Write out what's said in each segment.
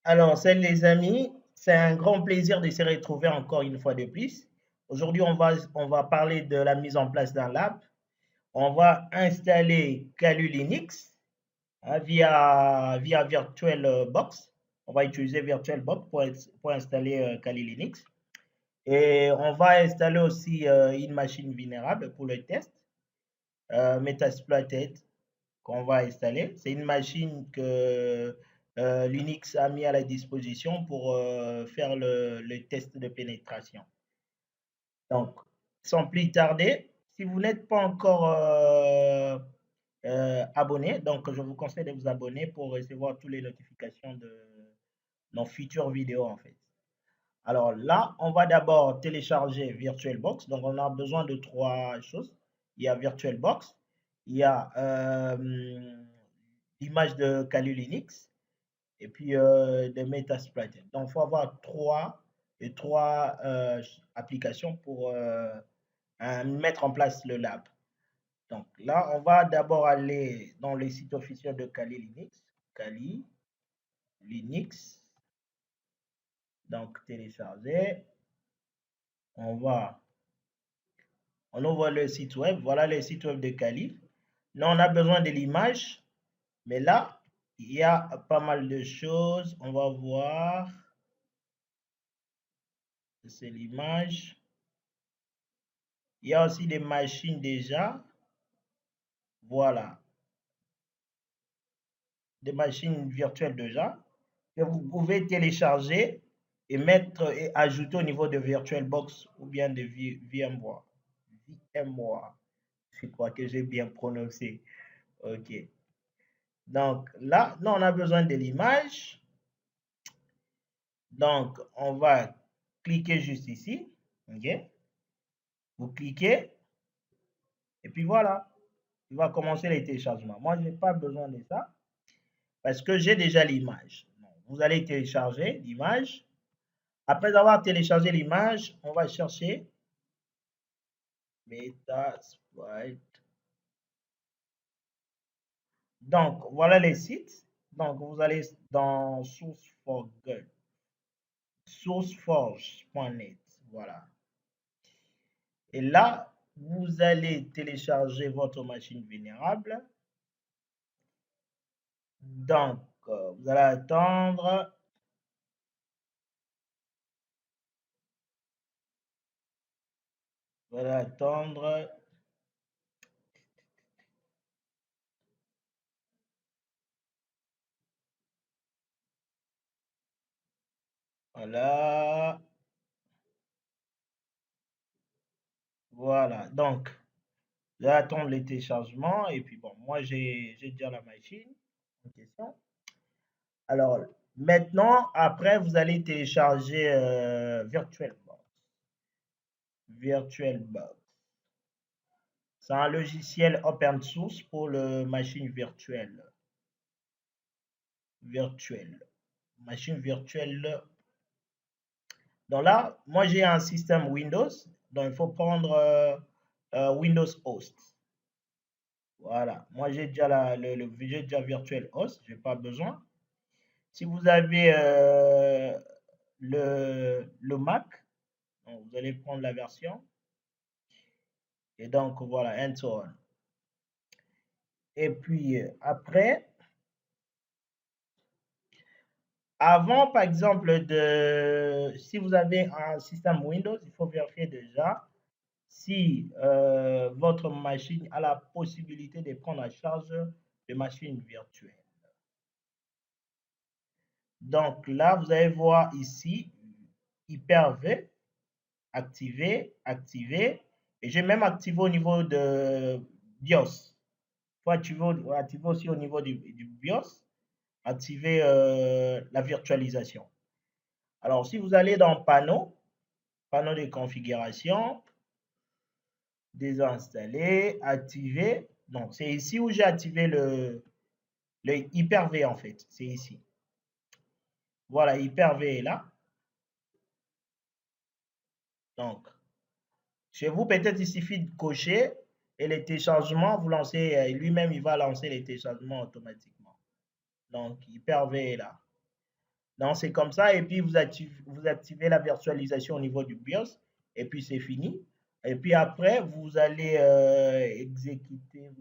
Alors, salut les amis, c'est un grand plaisir de se retrouver encore une fois de plus. Aujourd'hui, on va parler de la mise en place d'un lab. On va installer Kali Linux via VirtualBox. On va utiliser VirtualBox pour installer Kali Linux. Et on va installer aussi une machine vulnérable pour le test, Metasploited, qu'on va installer. C'est une machine que Linux a mis à la disposition pour faire le test de pénétration. Donc, sans plus tarder, si vous n'êtes pas encore abonné, donc je vous conseille de vous abonner pour recevoir toutes les notifications de nos futures vidéos en fait. Alors là, on va d'abord télécharger VirtualBox. Donc, on a besoin de trois choses. Il y a VirtualBox, il y a l'image de Kali Linux et puis de Metasploit. Donc, il faut avoir trois applications pour mettre en place le lab. Donc là, on va d'abord aller dans le site officiel de Kali Linux. Kali Linux. Donc, télécharger. On ouvre le site web. Voilà le site web de Kali. Là, on a besoin de l'image. Mais là, il y a pas mal de choses. On va voir. C'est l'image. Il y a aussi des machines déjà. Voilà. Des machines virtuelles déjà que vous pouvez télécharger et mettre et ajouter au niveau de VirtualBox ou bien de VMware. VMware. Je crois que j'ai bien prononcé. OK. Donc là, on a besoin de l'image. Donc, on va cliquer juste ici. OK. Vous cliquez. Et puis voilà. Il va commencer les téléchargements. Moi, je n'ai pas besoin de ça parce que j'ai déjà l'image. Vous allez télécharger l'image. Après avoir téléchargé l'image, on va chercher Metasploit. Donc, voilà les sites. Donc, vous allez dans sourceforge.net. Voilà. Et là, vous allez télécharger votre machine vulnérable. Donc, vous allez attendre. Vous allez attendre. Voilà. Voilà. Donc, vous allez attendre les téléchargements. Et puis, bon, moi, j'ai déjà la machine en question. Alors, maintenant, après, vous allez télécharger VirtualBox. VirtualBox. C'est un logiciel open source pour le machine virtuelle. Machine virtuelle. Donc là, moi j'ai un système Windows, donc il faut prendre Windows Host. Voilà, moi j'ai déjà j'ai déjà Virtual Host, je n'ai pas besoin. Si vous avez le Mac, donc vous allez prendre la version. Et donc voilà, and so on. Et puis après, avant par exemple si vous avez un système Windows, il faut vérifier déjà si votre machine a la possibilité de prendre en charge des machines virtuelles. Donc là, vous allez voir ici, Hyper-V, activer, activer. Et j'ai même activé au niveau de BIOS. Il faut activer aussi au niveau du BIOS, activer la virtualisation. Alors, si vous allez dans panneau de configuration, désinstaller, activer. Donc, c'est ici où j'ai activé le Hyper-V en fait. C'est ici. Voilà, Hyper-V est là. Donc, chez vous, peut-être il suffit de cocher et les téléchargements, vous lancez, lui-même, il va lancer les téléchargements automatiquement. Donc, Hyper-V est là. Donc, c'est comme ça. Et puis, vous activez la virtualisation au niveau du BIOS. Et puis, c'est fini. Et puis après, vous allez exécuter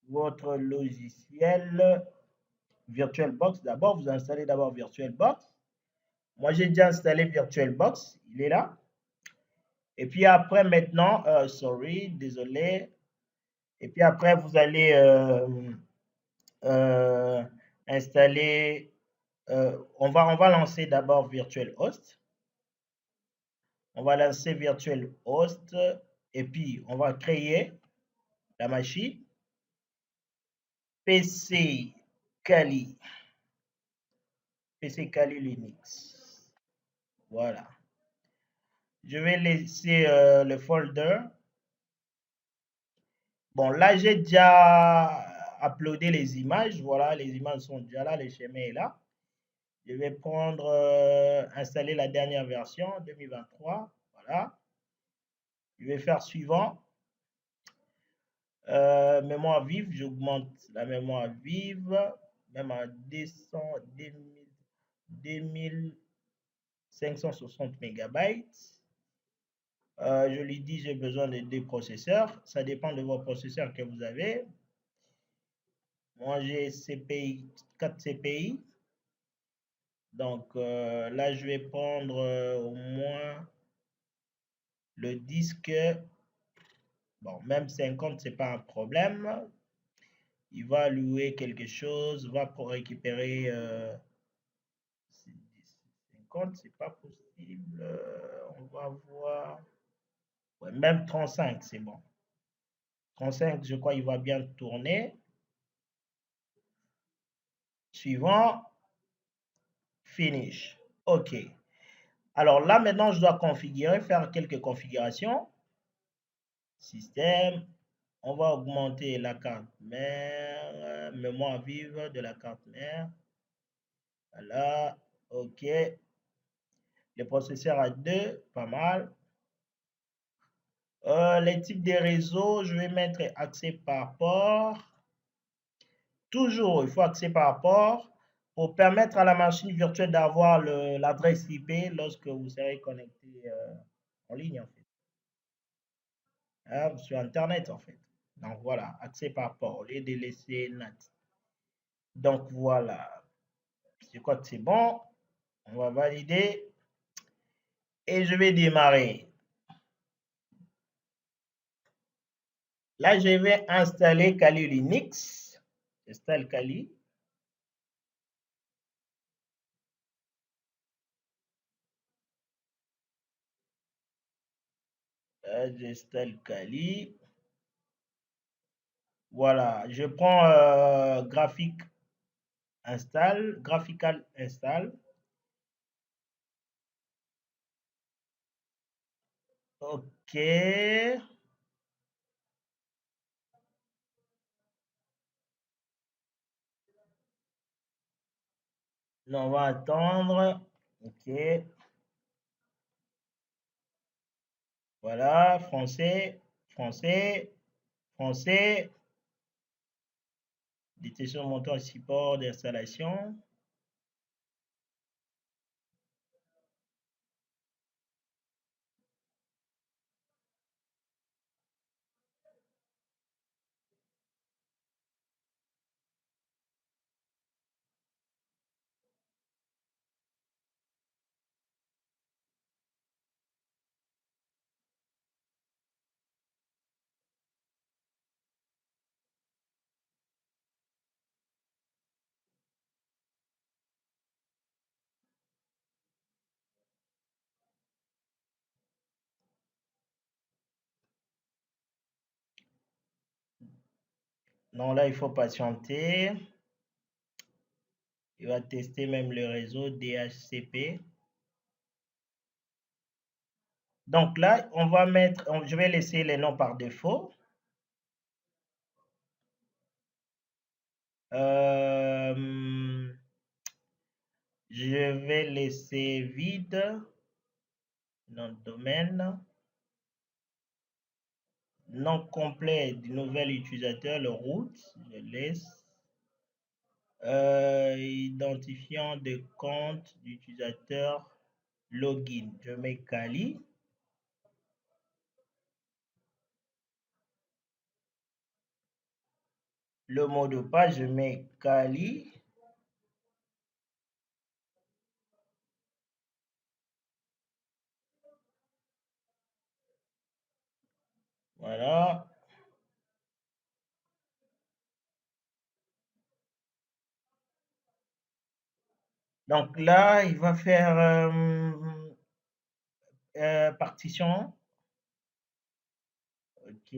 votre logiciel VirtualBox. D'abord, vous installez d'abord VirtualBox. Moi, j'ai déjà installé VirtualBox. Il est là. Et puis après, maintenant, sorry, désolé. Et puis après, vous allez euh, installer. On va lancer d'abord VirtualHost. On va lancer VirtualHost et puis on va créer la machine PC Kali. PC Kali Linux. Voilà. Je vais laisser le folder. Bon, là, j'ai déjà uploadé les images. Voilà, les images sont déjà là, le schéma est là. Je vais prendre, installer la dernière version 2023. Voilà. Je vais faire suivant. Mémoire vive, j'augmente la mémoire vive, même à 2560 mégabytes. Je lui dis j'ai besoin de 2 processeurs. Ça dépend de vos processeurs que vous avez. Moi, j'ai CPI, 4 CPI. Donc là, je vais prendre au moins le disque. Bon, même 50, c'est pas un problème. Il va louer quelque chose, va pour récupérer 50, c'est pas possible. On va voir. Ouais, même 35, c'est bon. 35, je crois il va bien tourner. Suivant, finish. OK. Alors là, maintenant, je dois configurer, faire quelques configurations. Système. On va augmenter la carte mère, mémoire vive de la carte mère. Voilà. OK. Le processeur à 2, pas mal. Les types de réseaux, je vais mettre accès par port. Toujours, il faut accès par port pour permettre à la machine virtuelle d'avoir l'adresse IP lorsque vous serez connecté en ligne, en fait. Hein, sur Internet, en fait. Donc voilà, accès par port au lieu de laisser NAT. Donc voilà, je crois que c'est bon. On va valider et je vais démarrer. Là, je vais installer Kali Linux. J'installe Kali. J'installe Kali. Voilà, je prends graphical install. OK. Non, on va attendre. OK. Voilà, français, français, français. Détection montant et support d'installation. Non, là, il faut patienter. Il va tester même le réseau DHCP. Donc là, on va mettre, je vais laisser les noms par défaut. Je vais laisser vide, nom de domaine, nom complet du nouvel utilisateur, le root, je laisse. identifiant de compte d'utilisateur login. Je mets Kali. Le mot de passe, je mets Kali. Voilà. Donc là, il va faire partition. OK.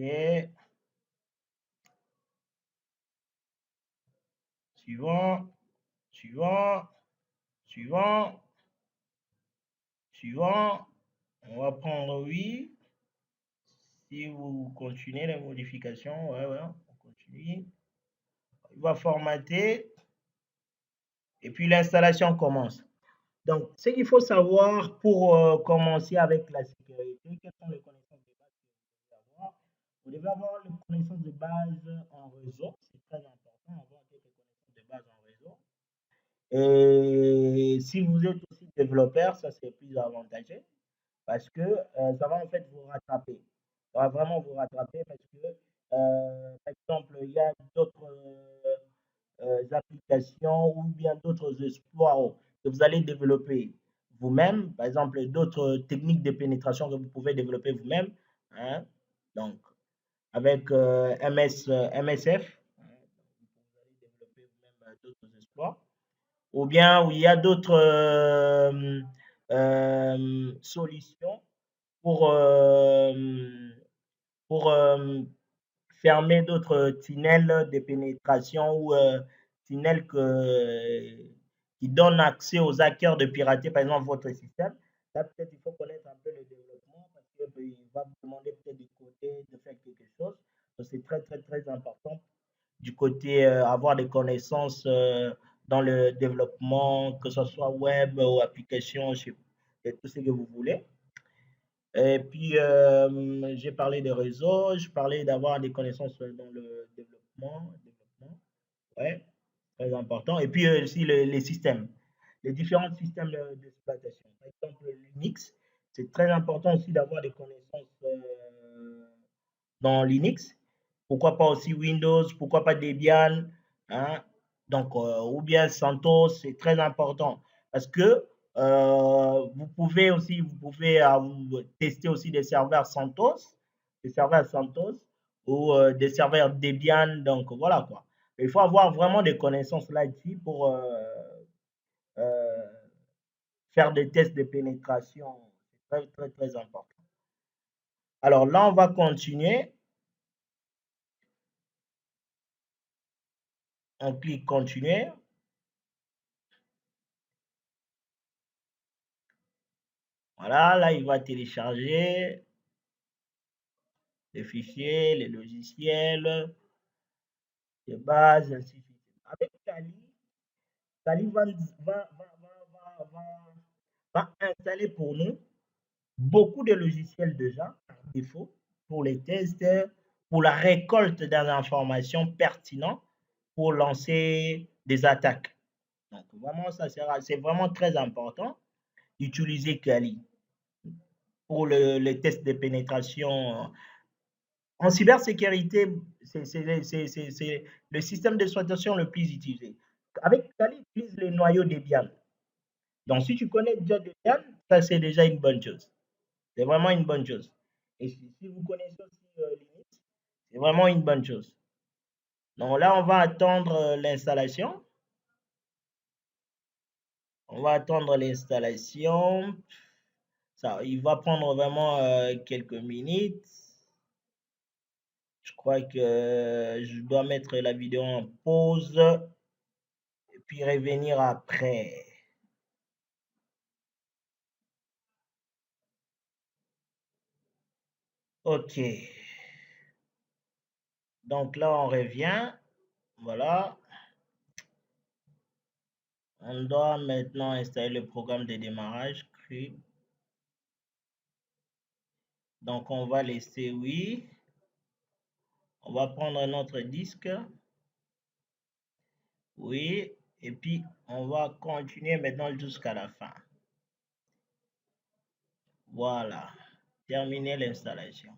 Suivant, suivant, suivant, suivant. On va prendre oui. Si vous continuez les modifications, ouais, on continue. Il va formater et puis l'installation commence. Donc, ce qu'il faut savoir pour commencer avec la sécurité, quelles sont les connaissances de base que vous devez avoir? Vous devez avoir les connaissances de base en réseau, c'est très important, avoir quelques connaissances de base en réseau. Et si vous êtes aussi développeur, ça c'est plus avantageux parce que ça va en fait vous rattraper. Ça va vraiment vous rattraper parce que, par exemple, il y a d'autres applications ou bien d'autres exploits que vous allez développer vous-même, par exemple, d'autres techniques de pénétration que vous pouvez développer vous-même. Hein. Donc, avec MSF, hein, vous allez développer vous-même d'autres exploits. Ou bien où il y a d'autres solutions pour, pour fermer d'autres tunnels de pénétration ou tunnels qui donnent accès aux hackers de pirater, par exemple, votre système. Là, peut-être il faut connaître un peu le développement parce qu'il va vous demander peut-être de coder, de faire quelque chose. Donc, c'est très, très, très important du côté avoir des connaissances dans le développement, que ce soit web ou application, et tout ce que vous voulez. Et puis, j'ai parlé des réseaux, je parlais d'avoir des connaissances dans le développement, ouais, très important. Et puis aussi les systèmes, les différents systèmes d'exploitation. Par exemple, Linux, c'est très important aussi d'avoir des connaissances dans Linux. Pourquoi pas aussi Windows, pourquoi pas Debian, hein? Donc, ou bien CentOS, c'est très important parce que vous pouvez vous tester aussi des serveurs CentOS ou des serveurs Debian. Donc, voilà quoi. Il faut avoir vraiment des connaissances là-dessus pour euh, faire des tests de pénétration. C'est très, très, très important. Alors là, on va continuer. On clique continuer. Voilà, là, il va télécharger les fichiers, les logiciels, les bases, ainsi de suite. Avec Kali, Kali va installer pour nous beaucoup de logiciels déjà, par défaut, pour les tests, pour la récolte d'informations pertinentes, pour lancer des attaques. Donc, vraiment, c'est vraiment très important d'utiliser Kali pour les tests de pénétration. En cybersécurité, c'est le système d'exploitation le plus utilisé. Avec Kali, utilise les noyaux Debian. Donc, si tu connais déjà Debian, ça c'est déjà une bonne chose. C'est vraiment une bonne chose. Et si vous connaissez aussi Linux, c'est vraiment une bonne chose. Donc là, on va attendre l'installation. On va attendre l'installation. Ça, il va prendre vraiment quelques minutes. Je crois que je dois mettre la vidéo en pause et puis revenir après. Ok. Donc là, on revient. Voilà. On doit maintenant installer le programme de démarrage. Donc on va laisser oui. On va prendre notre disque. Oui. Et puis, on va continuer maintenant jusqu'à la fin. Voilà. Terminer l'installation.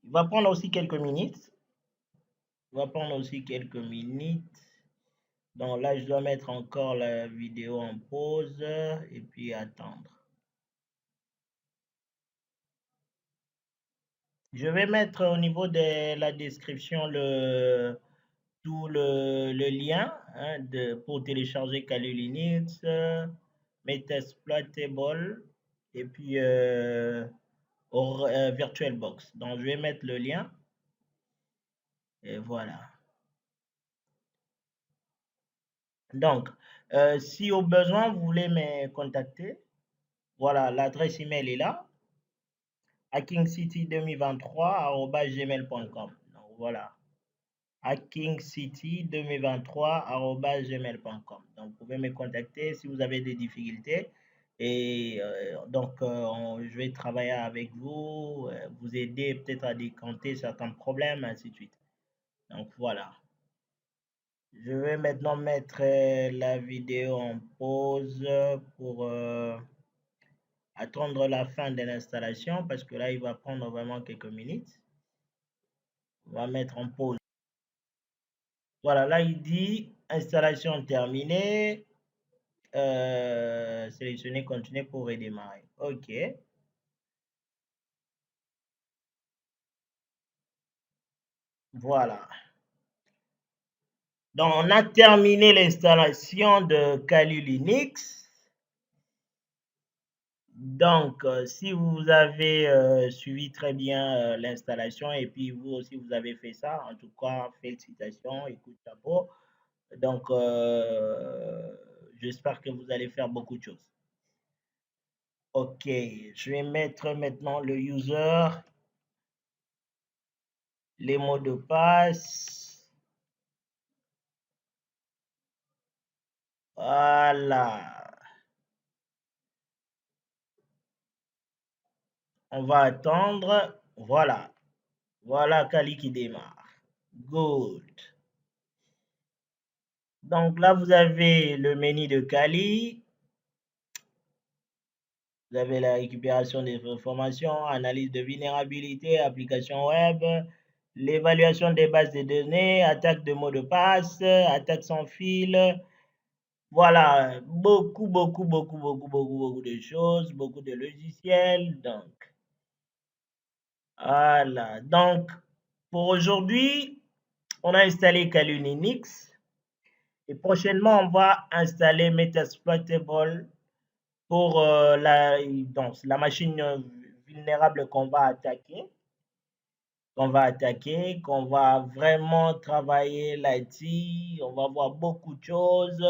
Il va prendre aussi quelques minutes. Il va prendre aussi quelques minutes. Donc là, je dois mettre encore la vidéo en pause et puis attendre. Je vais mettre au niveau de la description tout le lien hein, pour télécharger Kali Linux, Metasploitable et puis VirtualBox. Donc je vais mettre le lien et voilà. Donc, si au besoin vous voulez me contacter, voilà, l'adresse email est là, hackingcity2023@gmail.com. Donc voilà, hackingcity2023@gmail.com. Donc vous pouvez me contacter si vous avez des difficultés et je vais travailler avec vous, vous aider peut-être à décanter certains problèmes, ainsi de suite. Donc voilà. Je vais maintenant mettre la vidéo en pause pour attendre la fin de l'installation parce que là, il va prendre vraiment quelques minutes. On va mettre en pause. Voilà, là, il dit installation terminée. Sélectionner continuer pour redémarrer. OK. Voilà. Donc, on a terminé l'installation de Kali Linux. Donc, si vous avez suivi très bien l'installation et puis vous aussi vous avez fait ça, en tout cas, félicitations, écoute chapeau. Donc, j'espère que vous allez faire beaucoup de choses. Ok, je vais mettre maintenant le user, les mots de passe. Voilà. On va attendre. Voilà. Voilà Kali qui démarre. Good. Donc là, vous avez le menu de Kali. Vous avez la récupération des informations, analyse de vulnérabilité, application web, l'évaluation des bases de données, attaque de mots de passe, attaque sans fil. Voilà, beaucoup de choses, beaucoup de logiciels. Donc, voilà. Donc, pour aujourd'hui, on a installé Kali Linux et prochainement, on va installer Metasploitable pour la machine vulnérable qu'on va vraiment travailler là-dessus, on va voir beaucoup de choses.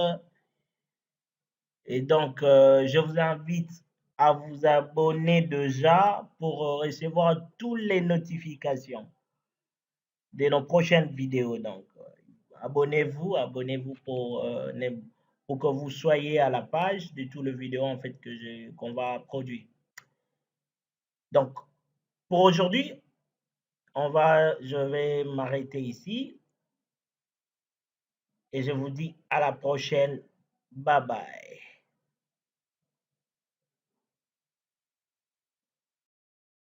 Et donc, je vous invite à vous abonner déjà pour recevoir toutes les notifications de nos prochaines vidéos. Donc, abonnez-vous pour que vous soyez à la page de toutes les vidéos en fait qu'on va produire. Donc, pour aujourd'hui, je vais m'arrêter ici et je vous dis à la prochaine. Bye bye.